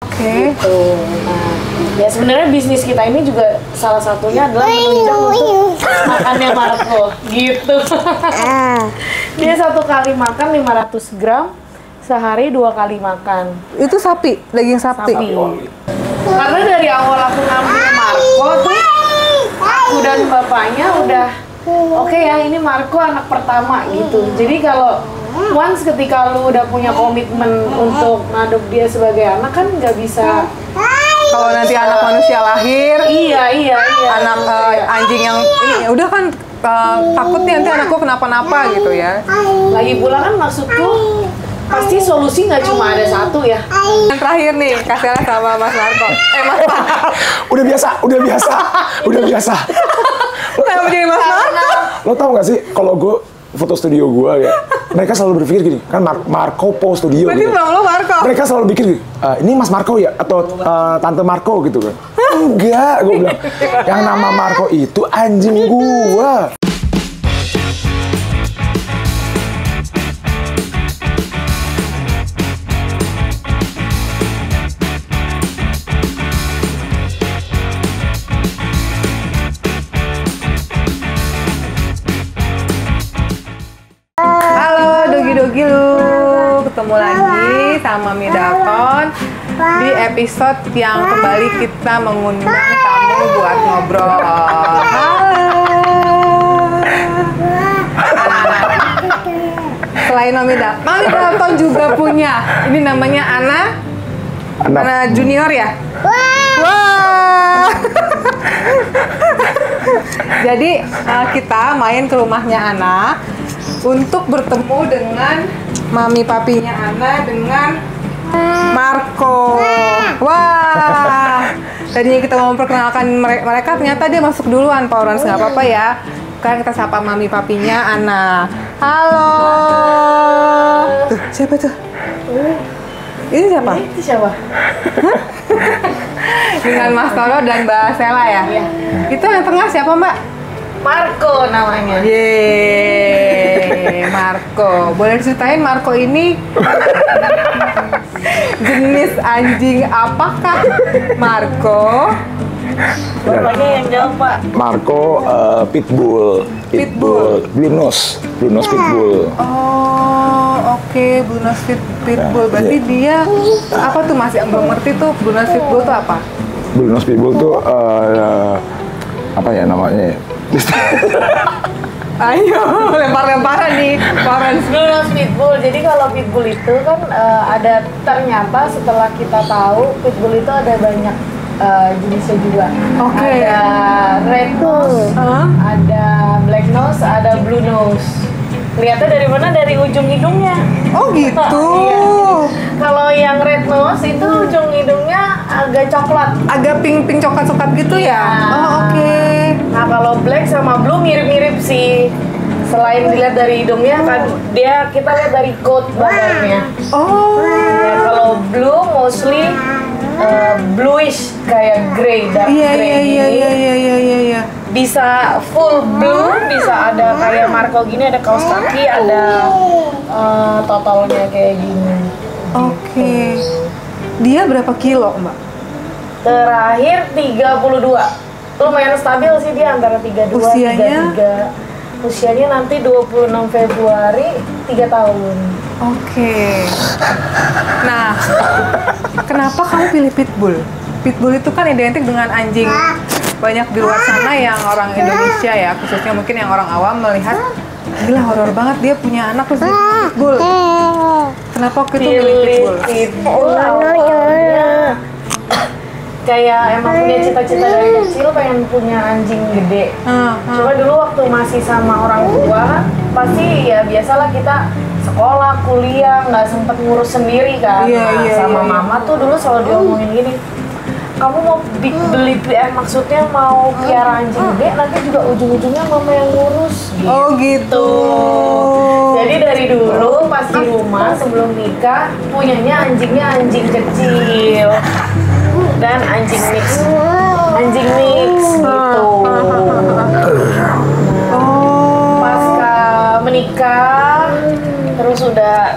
Gitu. Nah, ya sebenarnya bisnis kita ini juga salah satunya adalah menunjang untuk makannya Marco. Gitu. Dia 1 kali makan 500 gram, sehari 2 kali makan. Itu sapi, daging sapi. Karena dari awal aku ngambil Marco tuh, aku dan bapaknya udah oke ya, ini Marco anak pertama gitu. Jadi kalau once ketika lu udah punya komitmen untuk ngadop dia sebagai anak kan nggak bisa. Kalau nanti anak manusia lahir, Iya. anak anjing yang ini ya udah kan takut nih nanti anakku kenapa-napa gitu ya. Lagi pula kan maksudku pasti solusi nggak cuma ada satu ya. Yang terakhir nih, kasihlah sama Mas Marco. Mas Marco. Udah biasa. Kenapa jadi Mas Marco? Lo tau gak sih kalau gue foto studio gue ya, mereka selalu berpikir gini, kan Marco Po Studio. Berarti gitu. bang lo Marco? Mereka selalu pikir gini, ini Mas Marco ya atau Tante Marco gitu kan? Enggak, gue bilang. Yang nama Marco itu anjing gue. Dogi lu, ketemu lagi sama Midakon di episode yang kembali kita mengundang tamu buat ngobrol. Halo. Selain Mami Dalton juga punya, ini namanya Ana Junior ya? Wah. Jadi kita main ke rumahnya Ana untuk bertemu dengan mami papinya Ana dengan Marco. Wah, tadinya kita mau memperkenalkan mereka, ternyata dia masuk duluan, Pak Orans. Nggak apa-apa ya. Sekarang kita sapa mami papinya Ana. Halo. Tuh, siapa tuh? Ini siapa? Itu siapa? Dengan Mas Toro dan Mbak Sela ya? Iya. Itu yang tengah siapa, Mbak? Marco namanya. Yeay, Marco. Boleh ceritain Marco ini jenis anjing apakah, Marco? Bapaknya yang jawab, Pak. Marco Pitbull. Blue nose Pitbull. Oh, oke, Blue Nose Pitbull. Berarti dia apa tuh, Mas? Yang belum ngerti tuh Blue Nose Pitbull tuh apa? Blue nose Pitbull tuh apa ya namanya? Ayo, lempar-lemparan nih, Florence. Blue Nose Pitbull. Jadi kalau Pitbull itu kan ada, ternyata setelah kita tahu Pitbull itu ada banyak jenisnya juga. Oke. Ada red nose, ada black nose, ada blue nose. Lihatnya dari mana? Dari ujung hidungnya. Oh gitu. Iya. Kalau yang red nose itu ujung hidungnya agak coklat. Agak pink coklat-coklat gitu ya? Oh, oke. Nah kalau black sama blue mirip-mirip sih. Selain dilihat dari hidungnya kan kita lihat dari coat badannya. Oh. Ya, kalau blue mostly bluish kayak grey, dark grey. Iya. Bisa full blue, bisa ada kayak Marco gini, ada kaos kaki, ada totalnya kayak gini. Oke. Dia berapa kilo, Mbak? Terakhir 32. Lumayan stabil sih dia, antara 32, Usianya? 33. Usianya nanti 26 Februari 3 tahun. Oke. Nah, kenapa kamu pilih Pitbull? Pitbull itu kan identik dengan anjing. Banyak di luar sana yang orang Indonesia ya, khususnya mungkin yang orang awam melihat, gila horor banget dia punya anak terus dia Pitbull. Kenapa waktu itu pilih Pitbull? Pitbull awalnya kayak emang punya cita-cita dari kecil pengen punya anjing gede. Cuma dulu waktu masih sama orang tua, pasti ya biasalah kita sekolah, kuliah, nggak sempet ngurus sendiri kan. Sama mama tuh dulu selalu diomongin gini, kamu mau beli maksudnya mau piara anjing gede, nanti juga ujung-ujungnya mama yang ngurus gitu. Oh gitu. Jadi dari dulu pas di rumah sebelum nikah punyanya anjingnya anjing kecil dan anjing mix gitu. Pasca menikah terus udah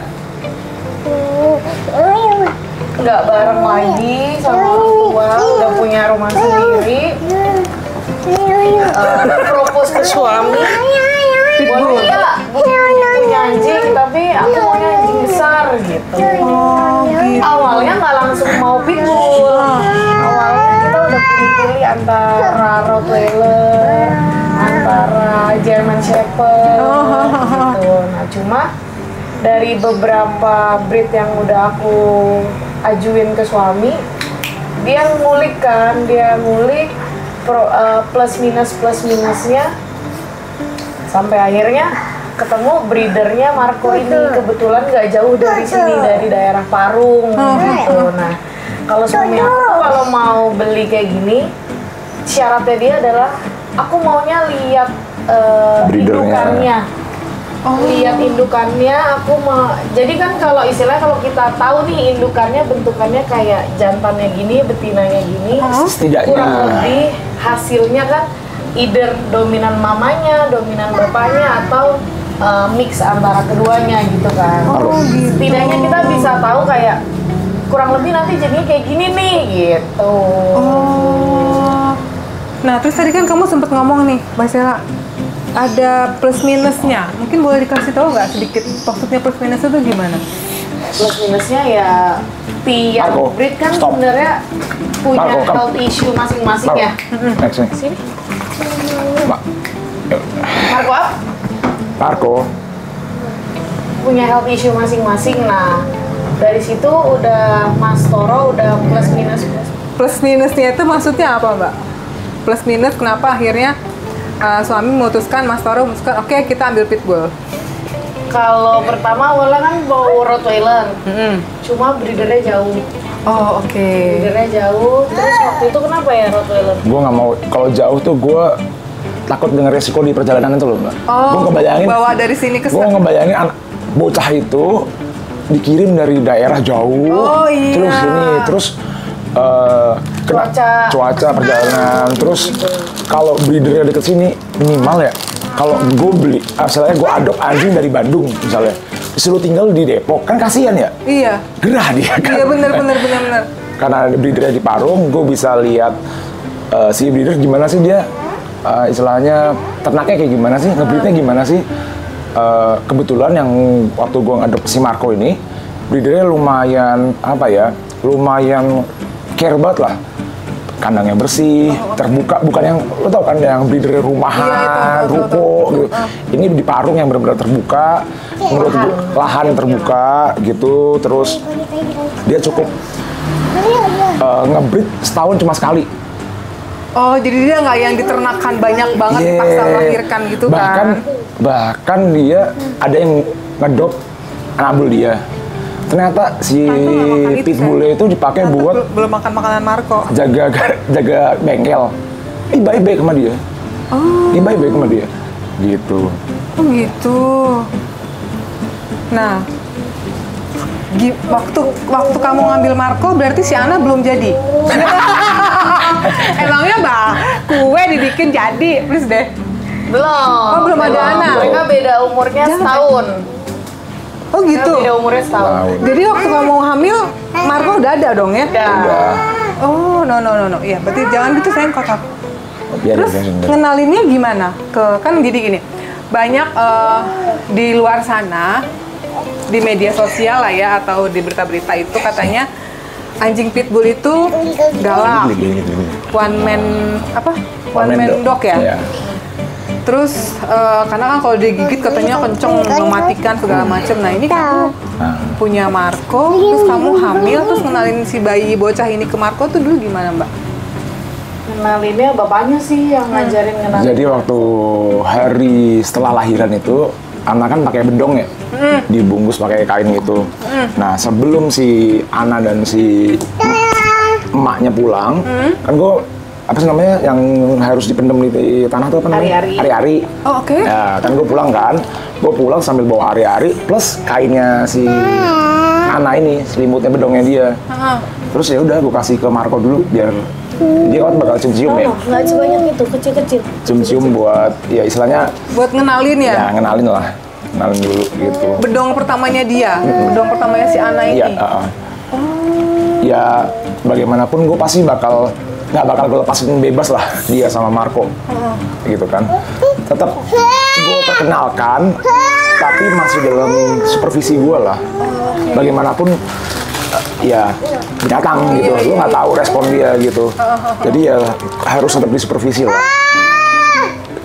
nggak bareng lagi sama orang tua, udah punya rumah sendiri, propose ke suami, boleh nggak punya anjing, tapi aku maunya anjing besar gitu. Awalnya nggak langsung mau pitbull, awalnya kita udah pilih antara Rottweiler, antara German Shepherd gitu. Nah cuma dari beberapa breed yang udah aku ajuin ke suami, dia ngulik plus minusnya sampai akhirnya ketemu breedernya Marco ini, kebetulan nggak jauh dari sini, dari daerah Parung gitu. Nah kalau suami aku kalau mau beli kayak gini, syaratnya dia adalah aku maunya lihat indukannya. Lihat indukannya, aku mau. Jadi kan kalau istilahnya kalau kita tahu nih indukannya bentukannya kayak jantannya gini, betinanya gini, kurang lebih hasilnya kan either dominan mamanya, dominan bapaknya, atau mix antara keduanya gitu kan. Setidaknya kita bisa tahu kayak kurang lebih nanti jadinya kayak gini nih gitu. Nah terus tadi kan kamu sempat ngomong nih, Mbak Sela, ada plus minusnya. Mungkin boleh dikasih tahu nggak sedikit maksudnya plus minus itu gimana? Plus minusnya ya tiap breed kan sebenarnya punya health issue masing-masing ya. Sini. Marco apa? Marco punya health issue masing-masing. Nah dari situ udah Mas Toro udah plus minus. Plus minusnya itu maksudnya apa, Mbak? Plus minus kenapa akhirnya suami memutuskan, Mas Toro memutuskan, oke, kita ambil pitbull. Kalau pertama awalnya kan mau Rottweiler, cuma breedernya jauh. Oh oke. Breedernya jauh, terus waktu itu kenapa ya Rottweiler? Gue nggak mau, kalau jauh tuh gue takut dengan resiko di perjalanan itu loh Mbak. Gue ngebayangin, bawa dari sini ke sana. Gue ngebayangin bocah itu dikirim dari daerah jauh, terus sini, terus cuaca perjalanan, terus kalau breedernya deket sini minimal ya, kalau gue beli, misalnya gue adop anjing dari Bandung misalnya, disuruh tinggal di Depok, kan kasihan ya? Iya. Gerah dia kan? Iya benar. Karena breedernya di Parung, gue bisa lihat si breeder gimana sih dia, istilahnya ternaknya kayak gimana sih, ngebreednya gimana sih. Kebetulan yang waktu gue ngadop si Marco ini, breedernya lumayan lumayan care banget lah, kandangnya bersih, terbuka, bukan yang lo tau kan yang breeder rumahan, ruko gitu. Ini di Parung yang benar-benar terbuka, menurut lahan terbuka gitu, terus dia cukup ngebreed setahun cuma sekali. Oh jadi dia nggak yang diternakan banyak banget dipaksa melahirkan gitu kan? Bahkan dia ada yang ngedop anabul dia. Ternyata si pitbullnya itu dipakai buat belum makan makanan Marco. Jaga bengkel. Baik-baik sama dia. Baik-baik sama dia. Gitu. Oh gitu. Nah, waktu kamu ngambil Marco berarti si Ana belum jadi. Emangnya kue dibikin jadi, please deh. Belum. Belum ada anak. Mereka beda umurnya setahun. Oh gitu. Beda umurnya setahun. Jadi waktu kamu hamil, Marco udah ada dong ya? Udah. Oh no. Iya, berarti jangan gitu sayang kotor. Terus ngenalinnya gimana? Kan gini. Banyak di luar sana di media sosial lah ya atau di berita-berita itu katanya anjing pitbull itu galak. One man dog ya? Yeah. Terus karena kan kalau digigit katanya kenceng mematikan segala macam. Nah ini kamu punya Marco, terus kamu hamil, terus kenalin si bayi bocah ini ke Marco tuh dulu gimana Mbak? Kenalinnya bapaknya sih yang ngajarin kenalin. Jadi waktu hari setelah lahiran itu Ana kan pakai bedong ya, dibungkus pakai kain gitu. Nah sebelum si Ana dan si emaknya pulang, kan gue yang harus dipendam di tanah tuh apa namanya? Ari-ari. Oh oke. Ya kan gue pulang sambil bawa ari-ari plus kainnya si Ana ini, selimutnya bedongnya dia. Terus ya udah gue kasih ke Marco dulu biar dia kan bakal cium-cium ya. Nggak sebanyak itu, kecil-kecil. Cium-cium buat ya istilahnya. Buat ngenalin ya? Ya ngenalin lah, ngenalin dulu gitu. Bedong pertamanya dia, bedong pertamanya si Ana ini. Iya. Ya ya bagaimanapun gue pasti nggak bakal gue lepasin bebas lah dia sama Marco, gitu kan. Tetap gue perkenalkan, tapi masih dalam supervisi gue lah. Bagaimanapun ya binatang gitu, lu nggak tahu respon dia gitu. Jadi ya harus tetap disupervisi lah.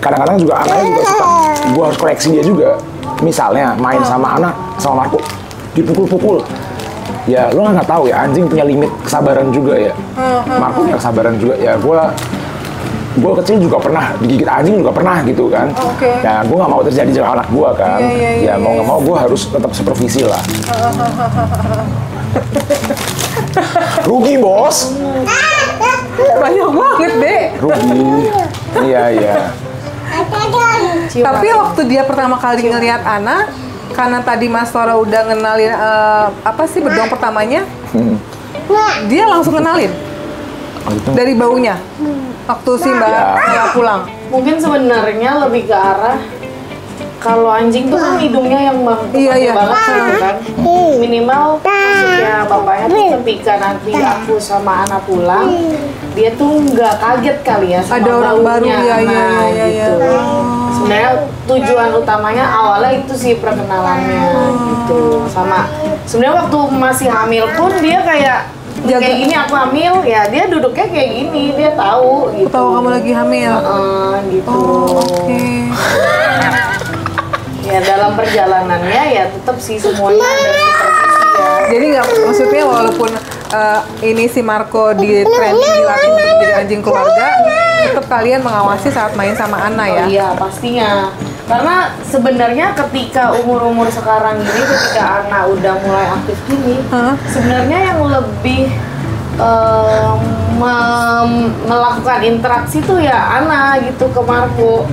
Kadang-kadang juga anaknya juga suka, gue harus koreksi dia juga. Misalnya main sama anak, sama Marco, dipukul-pukul. Ya lu nggak tahu ya, anjing punya limit kesabaran juga ya. Marco punya kesabaran juga ya. Gue kecil juga pernah digigit anjing, juga pernah gitu kan. Ya gue nggak mau terjadi sama anak gue kan. Ya mau nggak mau gue harus tetap supervisi lah. Rugi bos. Banyak banget deh. Rugi. Iya. Tapi waktu dia pertama kali ngelihat Ana, karena tadi Mas Tora udah ngenalin apa sih bedong pertamanya, dia langsung kenalin dari baunya waktu si Mbak Nela pulang. Mungkin sebenarnya lebih ke arah kalau anjing tuh kan hidungnya yang banget gitu kan. Minimal maksudnya bapaknya tuh ketika nanti aku sama anak pulang, dia tuh nggak kaget kali ya sama ada orang baru gitu. Sebenarnya tujuan utamanya awalnya itu sih perkenalannya gitu. Sama sebenarnya waktu masih hamil pun dia kayak gini aku hamil ya, dia duduknya kayak gini, dia tahu gitu. Tahu kamu lagi hamil. Gitu. Oke. Ya dalam perjalanannya ya tetap sih semuanya ada supervisi ya. Jadi nggak, maksudnya walaupun ini si Marco di training dilatih untuk jadi anjing keluarga, tetap kalian mengawasi saat main sama Ana ya? Iya pastinya. Karena sebenarnya ketika umur-umur sekarang ini, ketika Ana udah mulai aktif gini, sebenarnya yang lebih melakukan interaksi tuh ya Ana gitu ke Marco.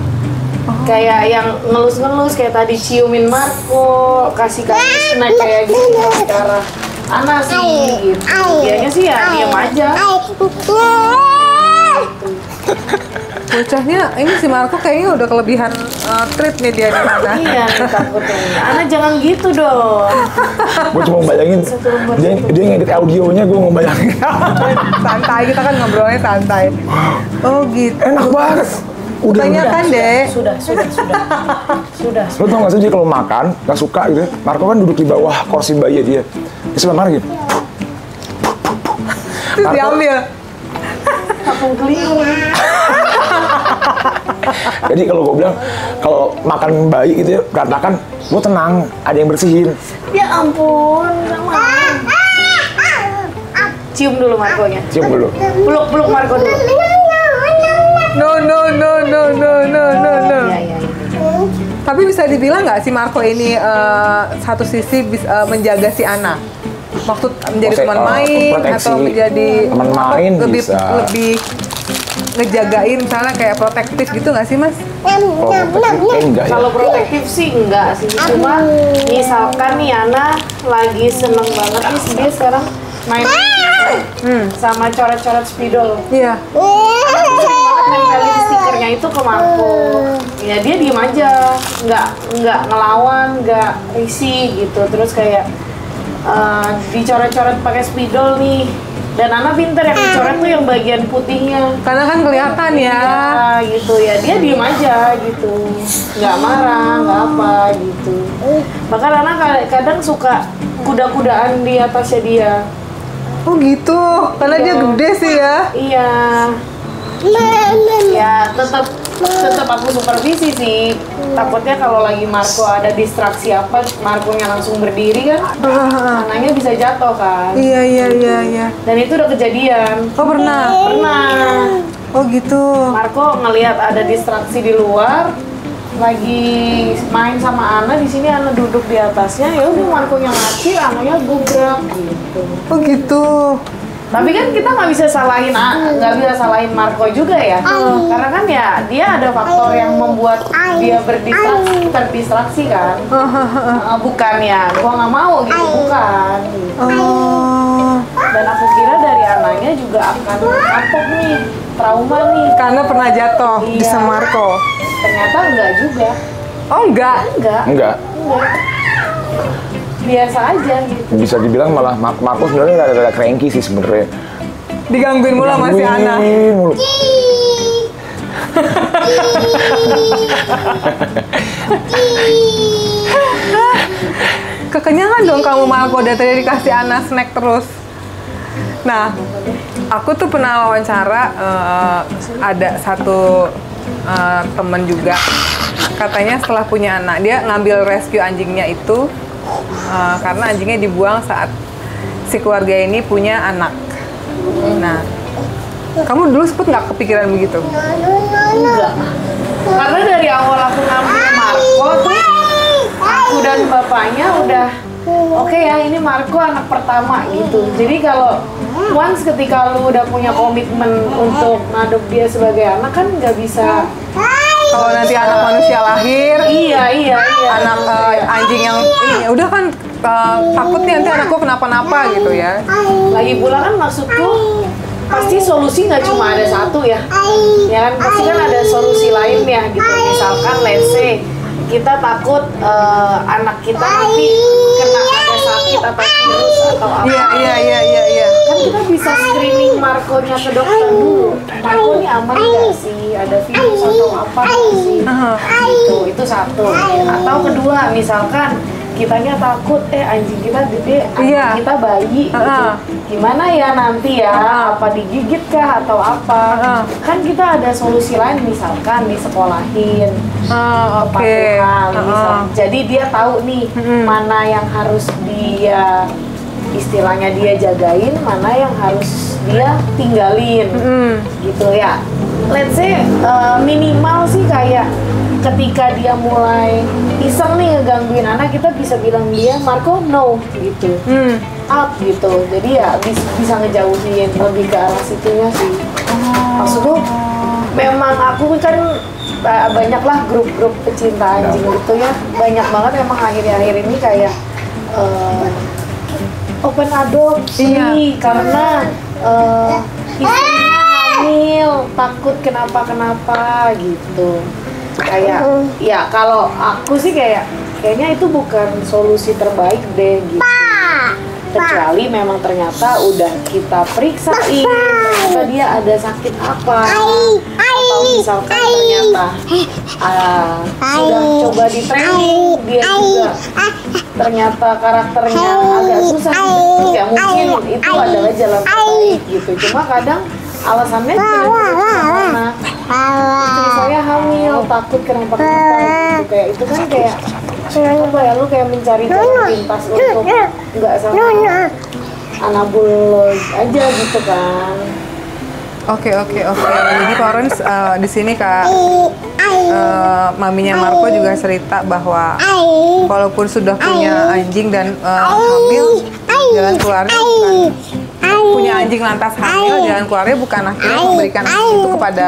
Kayak yang ngelus-ngelus, kayak tadi ciumin Marco, kasih snack kayak gitu sekarang. Ana sih gitu. Dianya sih ya diam aja. Bocahnya ini si Marco kayaknya udah kelebihan treat nih dia di mana. Iya, takutnya. Ana jangan gitu dong. Gue cuma bayangin dia ngedit audionya, gue ngebayangin. Santai, kita kan ngobrolnya santai. Oh gitu. Enak banget. Tanyakan deh. Sudah. Lo tau gak sih dia kalau makan gak suka gitu, Marco kan duduk di bawah kursi bayi dia sebelah mana gitu. Terus diambil. Kapung keliru. Jadi kalau gue bilang, kalau makan bayi gitu ya, berantakan, gue tenang, ada yang bersihin. Ya ampun, sama. Cium dulu Marco-nya. Cium dulu. Peluk Marco dulu. No. Iya. Tapi bisa dibilang nggak si Marco ini satu sisi bisa menjaga si Ana? Waktu menjadi teman main atau menjadi teman main lebih ngejagain, misalnya kayak protektif gitu nggak sih Mas? Enggak ya. Kalau protektif sih enggak sih, cuma misalkan nih Ana lagi seneng banget nih dia sekarang main sama coret-coret spidol. Iya. Nempelin stikernya itu ke Marco. Ya dia diem aja, nggak ngelawan, nggak risih gitu. Terus kayak dicoret-coret pakai spidol nih. Dan Ana pinter yang dicoret tuh yang bagian putihnya. Karena kan kelihatan ya. Iya, gitu ya. Dia diem aja gitu, nggak marah, nggak apa gitu. Bahkan Ana kadang suka kuda-kudaan di atasnya dia. Oh gitu, karena dia gede sih ya. Iya. Ya tetap aku supervisi sih. Takutnya kalau lagi Marco ada distraksi apa, Marco-nya langsung berdiri kan, anaknya bisa jatuh kan. Iya. Dan itu udah kejadian. Oh pernah? Pernah. Oh gitu. Marco ngelihat ada distraksi di luar, lagi main sama Ana, di sini Ana duduk di atasnya, ya udah Marco-nya ngacir, anaknya gubrak gitu. Oh gitu. Tapi kan kita nggak bisa salahin Marco juga ya, karena kan ya dia ada faktor yang membuat dia terdistraksi kan, bukan ya, gua nggak mau gitu, bukan. Gitu. Dan aku kira dari anaknya juga akan kapok nih, trauma nih. Karena pernah jatuh di sama Marco. Ternyata enggak juga. Oh enggak? Enggak. biasa aja gitu. Bisa dibilang malah Marco sebenarnya ada cranky sih sebenarnya. Digangguin mulu sama si Ana. Mulu. Kekenyangan dong kamu Marco, dari tadi dikasih Ana snack terus. Nah, aku tuh pernah wawancara ada satu temen juga, katanya setelah punya anak dia ngambil rescue anjingnya itu karena anjingnya dibuang saat si keluarga ini punya anak. Nah, kamu dulu sempet nggak kepikiran begitu? Enggak. Karena dari awal aku ngambil Marco tuh, aku dan bapaknya udah oke ya, ini Marco anak pertama gitu. Jadi kalau once ketika lu udah punya komitmen untuk ngadop dia sebagai anak kan nggak bisa. Kalau nanti anak manusia lahir, Iya. anak anjing yang ini udah kan takut nih nanti anakku kenapa-napa gitu ya. Lagi pula kan maksudku pasti solusi nggak cuma ada satu ya kan pasti kan ada solusi lain ya gitu. Misalkan let's say kita takut anak kita nanti kena ada sakit atau virus atau apa. Iya. Kan kita bisa screening Marco-nya ke dokter dulu. Marco ini aman nggak sih? Ada virus atau apa nggak sih? Gitu, itu satu. Atau kedua, misalkan kitanya takut anjing kita gede, anjing kita bayi gitu. Gimana ya nanti ya? Apa digigit kah atau apa? Kan kita ada solusi lain, misalkan disekolahin. Kepatuhan, misal. Jadi dia tahu nih mana yang harus dia istilahnya dia jagain, mana yang harus dia tinggalin, gitu ya. Let's say minimal sih kayak ketika dia mulai iseng nih ngegangguin anak, kita bisa bilang dia Marco no gitu, out gitu. Jadi ya bisa ngejauhin, lebih ke arah situnya sih. Maksudku memang aku kan banyaklah grup-grup pecinta anjing gitu ya, banyak banget memang akhir-akhir ini kayak open adopsi karena istrinya hamil, takut kenapa gitu. Kayak ya kalau aku sih kayaknya itu bukan solusi terbaik deh gitu. Kecuali memang ternyata udah kita periksain ternyata dia ada sakit apa, atau misalkan ternyata sudah coba di training dia juga ternyata karakternya agak susah gitu, ya mungkin itu adalah jalan terbaik gitu. Cuma kadang alasannya karena istri saya hamil, takut kenapa gitu. Kayak itu kan kayak apa ya, lu kayak mencari jalan pintas untuk nggak sama anabul aja gitu kan. Oke. Jadi parents di sini Kak maminya Marco juga cerita bahwa walaupun sudah punya anjing dan hamil, jalan keluarnya bukan punya anjing lantas hamil, jalan keluarnya bukan akhirnya memberikan anjing itu kepada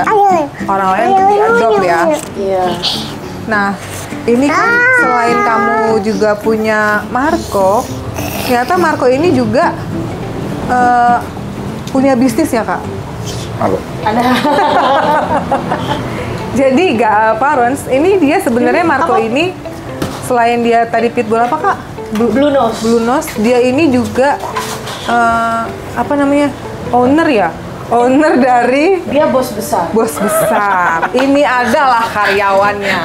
orang lain untuk diadop ya. Iya. Nah, ini kan selain kamu juga punya Marco, ternyata Marco ini juga punya bisnis ya Kak? Halo. Ada. Jadi parents, ini dia sebenarnya Marco ini selain dia tadi pitbull apa Kak? Blue nose. Blue nose, dia ini juga apa namanya? Owner ya? Owner dari Dia bos besar. bos besar. Ini adalah karyawannya.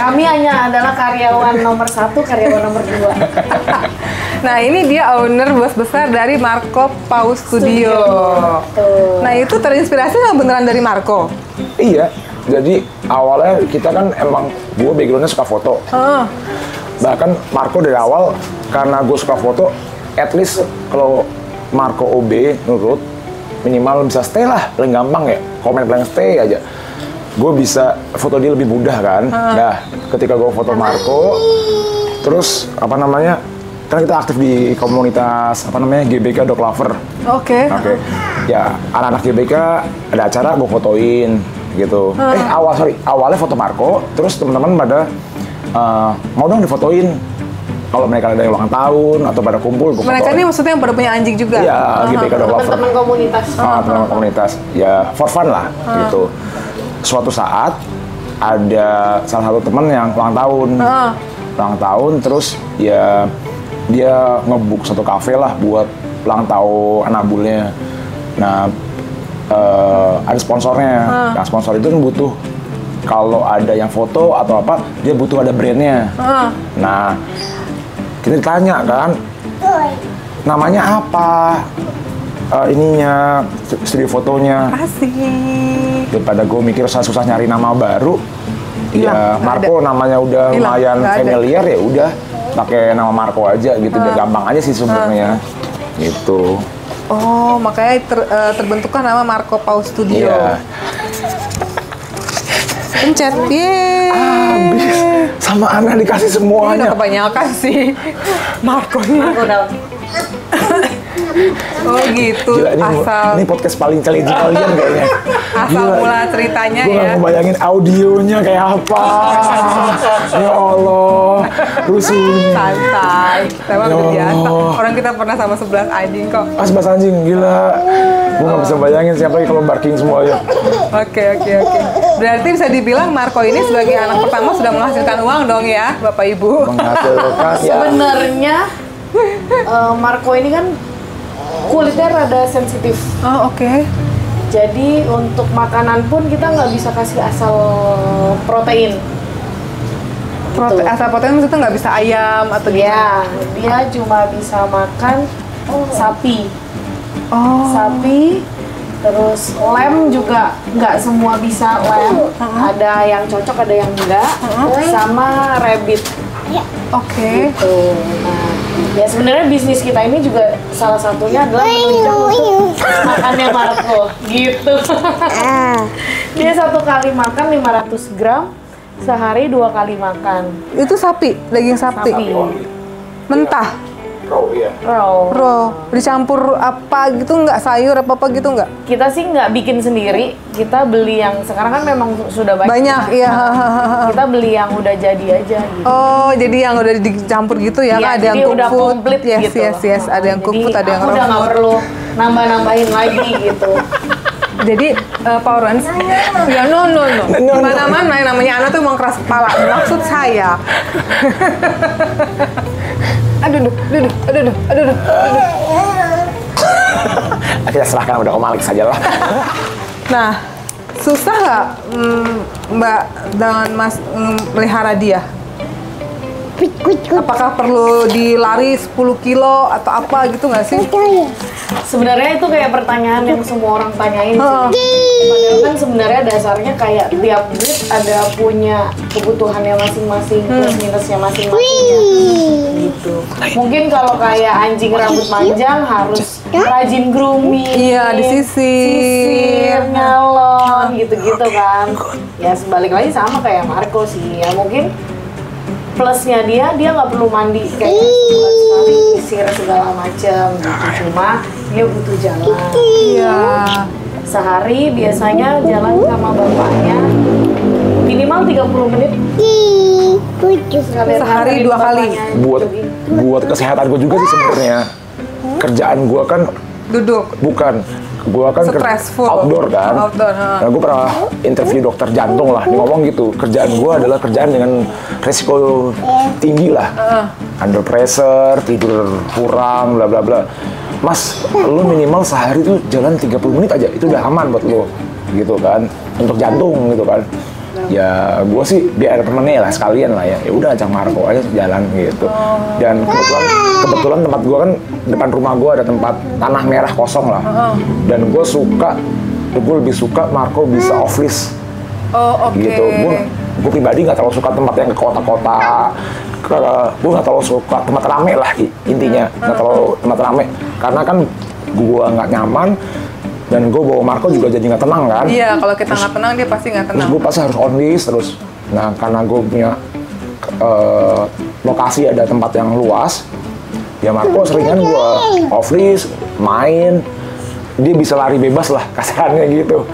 Kami hanya adalah karyawan nomor 1, karyawan nomor 2. Nah, ini dia owner bos besar dari Marco Paws Studio. Tuh. Nah, itu terinspirasi nggak beneran dari Marco? Iya, jadi awalnya kita kan emang gue backgroundnya suka foto. Bahkan Marco dari awal karena gue suka foto, at least kalau Marco OB nurut minimal bisa stay lah, paling gampang ya, komen paling stay aja. Gue bisa foto dia lebih mudah kan. Nah, ketika gue foto Marco, terus apa namanya, kan kita aktif di komunitas apa namanya GBK Dog Lover. Oke. Ya anak-anak GBK ada acara gue fotoin gitu. Awalnya foto Marco, terus teman-teman pada mau dong difotoin. Kalau mereka ada yang ulang tahun atau pada kumpul, gue Mereka fotoin. ini maksudnya yang pada punya anjing juga? Iya, GBK Dog Lover. Teman-teman komunitas. Teman-teman komunitas, ya for fun lah gitu. Suatu saat ada salah satu teman yang ulang tahun, terus ya dia nge-book satu kafe lah buat ulang tahun anak bulnya. Nah, ada sponsornya. Nah, sponsor itu kan butuh, kalau ada yang foto atau apa, dia butuh ada brandnya. Nah, kita ditanya kan, namanya apa? Ininya, studio fotonya. Asik. Daripada gue mikir susah nyari nama baru, ya Nggak Marco namanya udah lumayan familiar, ya udah pakai nama Marco aja gitu, biar gampang aja sih sebenarnya. Gitu. Oh, makanya terbentuklah nama Marco Pau Studio. Iya. Pencet, Habis sama Ana dikasih Ini semuanya. udah kebanyakan sih Marco-nya. Udah. Oh gitu, Gila, ini podcast paling challenging kalian kayaknya. asal mula ceritanya Gue ya. gak ngebayangin audionya kayak apa. Ya Allah, rusuhnya. Santai, kita mah udah Ya biasa. Allah. Orang kita pernah sama 11 anjing kok. Mas anjing, gila. Gue gak bisa bayangin siapa lagi kalau barking semuanya. Oke. Berarti bisa dibilang Marco ini sebagai anak pertama sudah menghasilkan uang dong ya, Bapak Ibu. Menghasilkan ya. Sebenarnya Marco ini kan kulitnya rada sensitif. Oh oke. Jadi untuk makanan pun kita nggak bisa kasih asal protein. Asal protein maksudnya nggak bisa ayam atau Ya, dia cuma bisa makan sapi. Oh. Sapi, terus lem juga nggak semua bisa lem. Ada yang cocok, ada yang enggak. Sama rabbit. Oke. Gitu. Nah, ya sebenarnya bisnis kita ini juga salah satunya adalah menunjang untuk makannya Marco. Gitu. Dia satu kali makan 500 gram, sehari 2 kali makan. Itu sapi, daging sapi. Mentah. Raw. Dicampur apa gitu nggak, sayur apa gitu nggak? Kita sih nggak bikin sendiri, kita beli yang sekarang kan memang sudah banyak. Banyak, iya. Kita beli yang udah jadi aja gitu. Oh, jadi yang udah dicampur gitu ya? Iya, Kan ada yang jadi cook udah food. komplit Yes, gitu. yes. Ada yang cook Jadi food, ada yang aku raw udah nggak food. perlu nambah-nambahin lagi gitu. Jadi Paurans, ya no. Mana-mana yang namanya anak tuh emang keras kepala. Maksud saya. Aduh. Kita serahkan udah Om Alex saja lah. Nah, susah nggak Mbak dan Mas melihara dia? Apakah perlu dilari 10 kilo atau apa gitu nggak sih? Sebenarnya itu kayak pertanyaan yang semua orang tanyain sih. Padahal kan sebenarnya dasarnya kayak tiap breed ada punya kebutuhannya masing-masing, plus minusnya masing-masing ya. Gitu. Mungkin kalau kayak anjing rambut panjang harus rajin grooming, Iya, disisir. nyalon, gitu-gitu kan. Ya sebalik lagi sama kayak Marco sih. Ya mungkin plusnya dia nggak perlu mandi kayak sebulan sekali, sisir segala macem gitu. Cuma dia butuh jalan. Iya. Sehari biasanya jalan sama bapaknya minimal 30 menit. Sekalian Sehari nganterin 2 kali. bapaknya jogging. Buat kesehatan gue juga sih sebenarnya. Kerjaan gue kan Duduk. bukan, gue kan Stressful. outdoor kan. Outdoor, ha. Nah, gue pernah interview dokter jantung lah. Dia ngomong gitu, kerjaan gue adalah kerjaan dengan resiko tinggi lah. Under pressure, tidur kurang, bla bla bla. Mas, lo minimal sehari tuh jalan 30 menit aja, itu udah aman buat lo, gitu kan, untuk jantung gitu kan. Ya gue sih biar temennya lah sekalian lah ya. Ya udah ajak Marco aja jalan gitu. Dan kebetulan tempat gue kan depan rumah gue ada tempat tanah merah kosong lah. Dan gue lebih suka Marco bisa off leash. Oh, oke. Gitu. Gue pribadi nggak terlalu suka tempat yang ke kota-kota. Gue nggak terlalu suka tempat rame lah intinya. Nggak terlalu tempat rame. Karena kan gue nggak nyaman. Dan gue bawa Marco juga jadi nggak tenang kan. Iya, kalau kita nggak tenang, dia pasti nggak Terus tenang. gue pasti harus on leash terus. Nah, karena gue punya lokasi ada tempat yang luas, ya Marco seringan gue off leash, main, dia bisa lari bebas lah kasarnya gitu.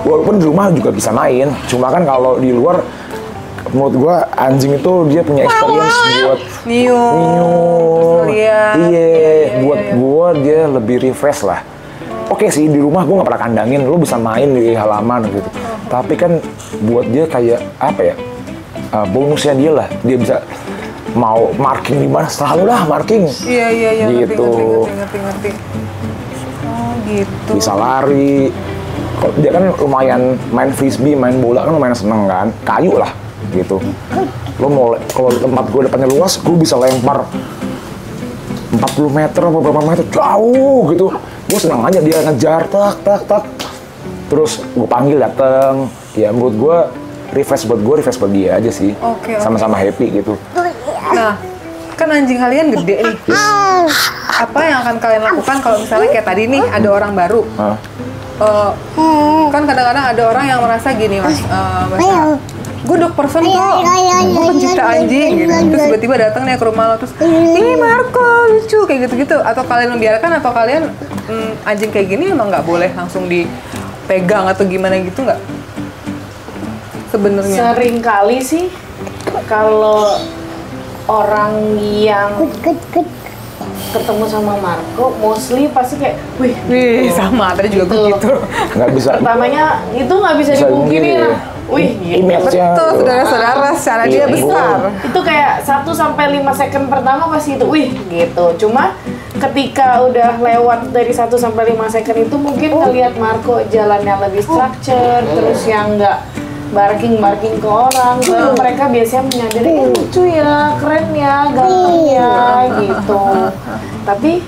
Walaupun di rumah juga bisa main, cuma kan kalau di luar, menurut gue anjing itu dia punya experience buat Nyium. Lihat. Iya, buat gue dia lebih refresh lah. Oke sih, di rumah gue nggak pernah kandangin, lo bisa main di halaman gitu. Tapi kan buat dia kayak apa ya, bonusnya dia lah, dia bisa mau marking di mana selalu lah marking. Iya, Gitu. ngerti. Oh gitu. Bisa lari. Kok dia kan lumayan main frisbee, main bola kan lumayan seneng kan. Kayu lah gitu. Lo mau kalau tempat gue depannya luas, gue bisa lempar 40 meter atau berapa meter jauh gitu. Gue senang aja dia ngejar tak. Terus gue panggil dateng. Ya menurut gue refresh buat dia aja sih. Oke. Sama-sama happy gitu. Nah, kan anjing kalian gede nih. Apa yang akan kalian lakukan kalau misalnya kayak tadi nih ada orang baru? Kan kadang-kadang ada orang yang merasa gini mas, gue dog person kok, gue pencipta anjing gitu. Terus tiba-tiba datang nih ke rumah lo terus, ih Marco lucu kayak gitu-gitu. Atau kalian membiarkan atau kalian anjing kayak gini emang nggak boleh langsung dipegang atau gimana gitu nggak? Sebenarnya. Sering kali sih kalau orang yang ketemu sama Marco, mostly pasti kayak, wih sama, tadi juga gue gitu. Nggak bisa. Pertamanya itu nggak bisa dipungkiri lah. Wih, gitu. Image-nya. Betul, saudara-saudara, secara dia besar. Itu kayak 1-5 second pertama pasti itu, wih gitu. Cuma ketika udah lewat dari 1-5 second itu mungkin ngelihat Marco jalannya lebih structure, terus yang nggak barking ke orang, mereka biasanya menyadari lucu ya, keren ya, ganteng ya, gitu. Tapi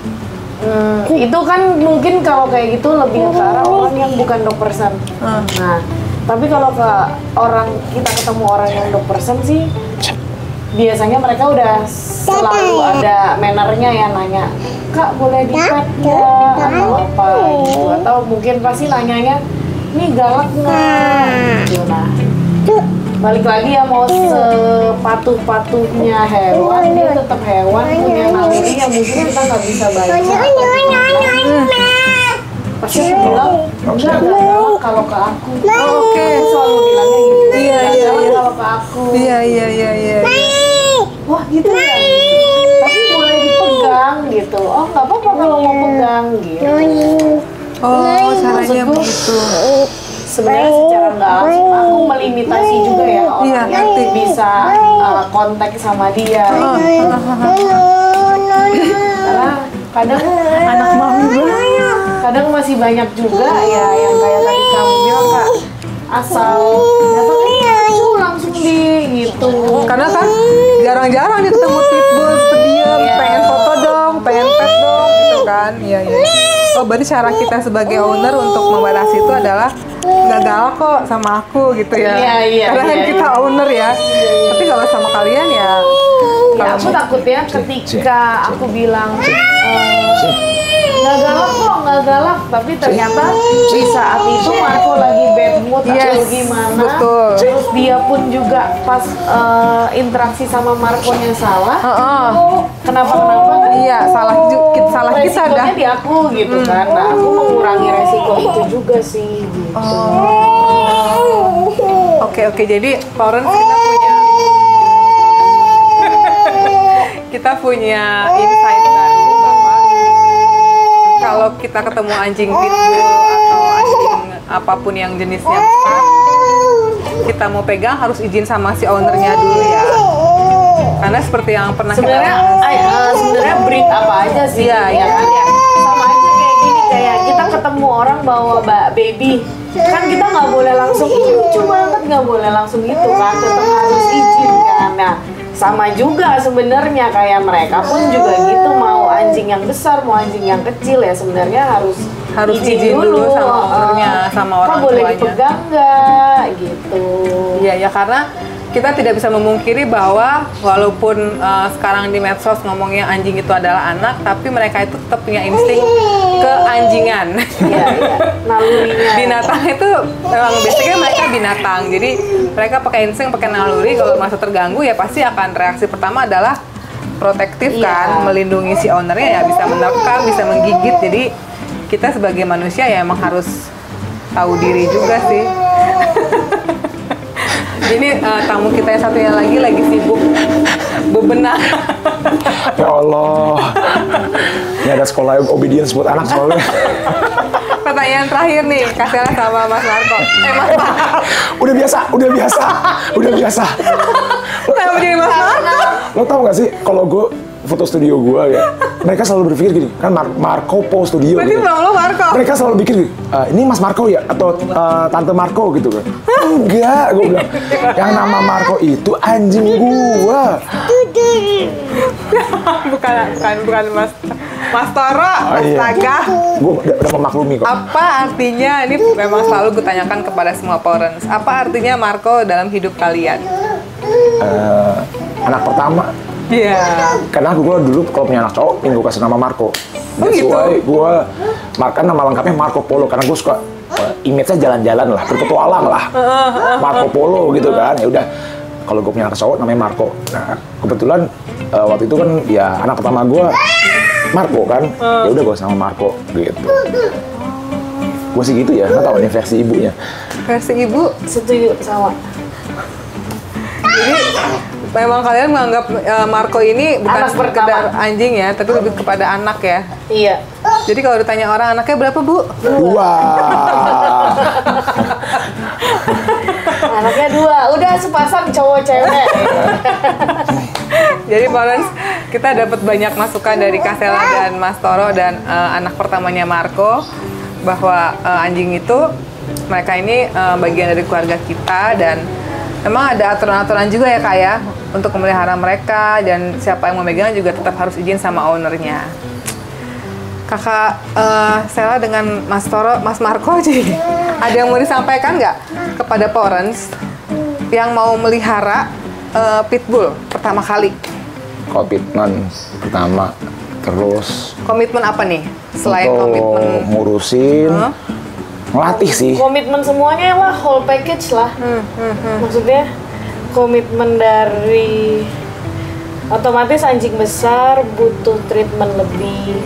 itu kan mungkin kalau kayak gitu lebih ke arah orang yang bukan dog person. Nah, tapi kalau ke kita ketemu orang yang dog person sih, biasanya mereka udah selalu ada mannernya ya, nanya, Kak boleh di-pet ya, atau apa gitu. Atau mungkin pasti nanyanya, ini galak nggak? Gitu. Nah, balik lagi ya, mau sepatuh-patuhnya hewan, dia tetap hewan, punya naluri yang mungkin kita nggak bisa baca. Pasti aku bilang, enggak galak kalau ke aku. Oke. Selalu bilangnya gitu. Iya. Kalau ke aku. Iya. Wah gitu ya. Tapi boleh dipegang gitu. Oh nggak apa-apa kalau mau pegang gitu. Oh, caranya begitu. Sebenarnya secara nggak langsung aku melimitasi juga ya orang Iya, yang ngerti. bisa kontak sama dia. Karena kadang anak mami kadang masih banyak juga ya yang kayak tadi kamu bilang Kak, asal datang lucu langsung gitu. Karena kan jarang-jarang dia ketemu pitbull pendiam, Iya. pengen foto dong, pengen pet dong, gitu kan. Iya. Oh, berarti cara kita sebagai owner untuk membatasi itu adalah nggak galak kok sama aku gitu ya. Iya, Karena kan kita owner ya. Tapi kalau sama kalian ya, Ya aku takutnya ketika aku bilang nggak galak, tapi ternyata di saat itu Marco lagi bad mood atau gimana, betul. terus dia pun juga pas interaksi sama Marco yang salah, kenapa Iya, salah kita dah. resikonya di aku gitu kan. Nah aku mengurangi resiko itu juga sih gitu. Oke, jadi Florence kita punya insight baru bahwa kalau kita ketemu anjing pitbull atau anjing apapun yang jenisnya besar, kita mau pegang harus izin sama si ownernya dulu ya. Karena seperti yang pernah sebenarnya breed apa aja sih, Iya. kan ya sama aja kayak gini, kayak kita ketemu orang bawa baby, kan kita nggak boleh langsung lucu banget, nggak boleh langsung gitu kan, tetap harus izin kan. Nah sama juga sebenarnya kayak mereka pun juga gitu, mau anjing yang besar mau anjing yang kecil ya sebenarnya harus izin dulu sama ownernya, sama orang Kak boleh tuanya. dipegang nggak gitu. Iya, karena kita tidak bisa memungkiri bahwa walaupun sekarang di medsos ngomongnya anjing itu adalah anak, tapi mereka itu tetap punya insting keanjingan. Iya, nalurinya. Binatang itu memang basicnya mereka binatang, jadi mereka pakai insting, pakai naluri. Kalau merasa terganggu ya pasti akan reaksi pertama adalah protektif kan, melindungi si ownernya ya, bisa menerkam, bisa menggigit. Jadi kita sebagai manusia ya emang harus tahu diri juga sih. Ini tamu kita yang satunya lagi sibuk bebenah. Ya Allah, ini ada sekolah obedience buat anak soalnya. Kata Pertanyaan terakhir nih, Kasela sama Mas Marco. Mas Udah biasa. Kenapa jadi Mas Marco? Lo tau gak sih kalau gue foto studio gue ya, mereka selalu berpikir gini, kan Marco Po Studio. Berarti gitu. belum lo Marco? Mereka selalu pikir gini, ini Mas Marco ya atau Tante Marco gitu kan? Enggak, gue bilang. Yang nama Marco itu anjing gua. bukan Mas Toro, astaga. Gue udah memaklumi kok. Apa artinya, ini memang selalu gue tanyakan kepada semua Porens, apa artinya Marco dalam hidup kalian? Anak pertama. Iya. Karena gue dulu kalau punya anak cowok, gue kasih nama Marco. Oh gitu? Gue makan nama lengkapnya Marco Polo, karena gue suka image-nya jalan-jalan lah, berpetualang lah. Marco Polo gitu kan, ya udah. Kalau gue punya anak cowok namanya Marco. Nah, kebetulan waktu itu kan ya anak pertama gue Marco kan, ya udah gue sama Marco gitu. Gue sih gitu ya, nggak tahu nih versi ibunya. Versi ibu? Setuju sama. Jadi memang kalian menganggap Marco ini bukan Anak sekedar pertama. anjing ya, tapi lebih kepada anak ya. Iya. Jadi kalau ditanya orang anaknya berapa Bu? 2. Anaknya 2, udah sepasang cowok cewek. Jadi Porens, kita dapat banyak masukan dari Kasela dan Mas Toro dan anak pertamanya Marco, bahwa anjing itu mereka ini bagian dari keluarga kita, dan memang ada aturan-aturan juga ya Kak ya untuk memelihara mereka, dan siapa yang memegang juga tetap harus izin sama ownernya. Kakak Sela dengan Mas Toro, Mas Marco, jadi ada yang mau disampaikan nggak kepada Porens yang mau melihara pitbull pertama kali? Komitmen pertama, terus Komitmen apa nih selain untuk komitmen? ngurusin, ngelatih sih. Komitmen semuanya lah, whole package lah. Maksudnya komitmen dari otomatis anjing besar butuh treatment lebih.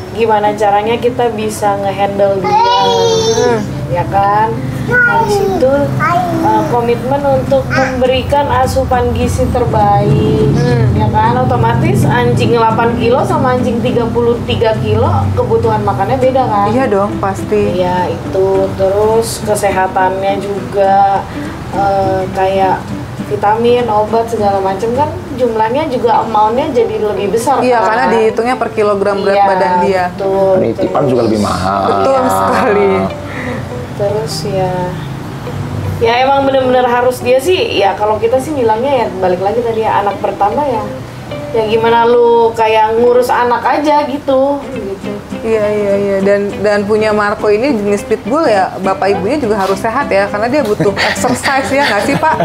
Gimana caranya kita bisa ngehandle dia, ya kan? Habis itu komitmen untuk memberikan asupan gizi terbaik, ya kan? Otomatis anjing 8 kilo sama anjing 33 kilo kebutuhan makannya beda kan? Iya dong, pasti. Iya itu, terus kesehatannya juga kayak vitamin, obat segala macam kan jumlahnya juga amount-nya jadi lebih besar. Iya, kan? karena dihitungnya per kilogram berat Iya, badan dia. Betul. Penitipan juga lebih mahal. Betul sekali. Terus ya emang bener-bener harus dia sih. Ya kalau kita sih bilangnya ya balik lagi tadi ya, anak pertama ya. Ya gimana lu kayak ngurus anak aja gitu. Iya. Dan punya Marco ini jenis pitbull ya, bapak ibunya juga harus sehat ya, karena dia butuh exercise ya nggak sih Pak?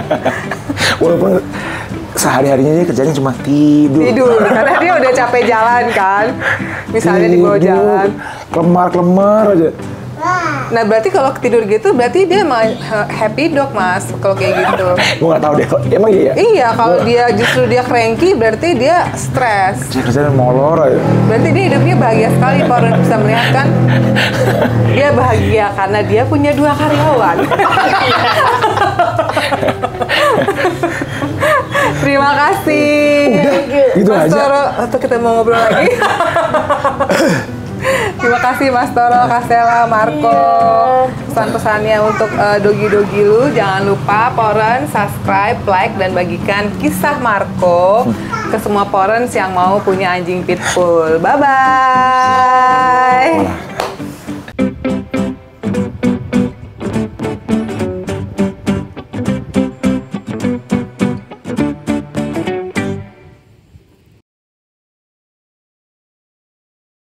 Walaupun sehari-harinya dia kerjanya cuma tidur. Karena dia udah capek jalan kan, misalnya di bawah jalan. Kelemar aja. Nah berarti kalau tidur gitu berarti dia emang happy dog Mas, kalau kayak gitu. Gue nggak tahu deh, emang iya ya? Iya, kalau dia justru dia cranky berarti dia stres. Kerjanya molor aja. Berarti dia hidupnya bahagia sekali. Porens bisa melihat kan, dia bahagia karena dia punya 2 karyawan. Terima kasih. Udah, gitu Mas aja. Toro, atau kita mau ngobrol lagi? Terima kasih Mas Toro, Kasela, Marco. Pesan-pesannya untuk dogi-dogi lu, jangan lupa Porens subscribe, like, dan bagikan kisah Marco ke semua Porens yang mau punya anjing pitbull. Bye-bye.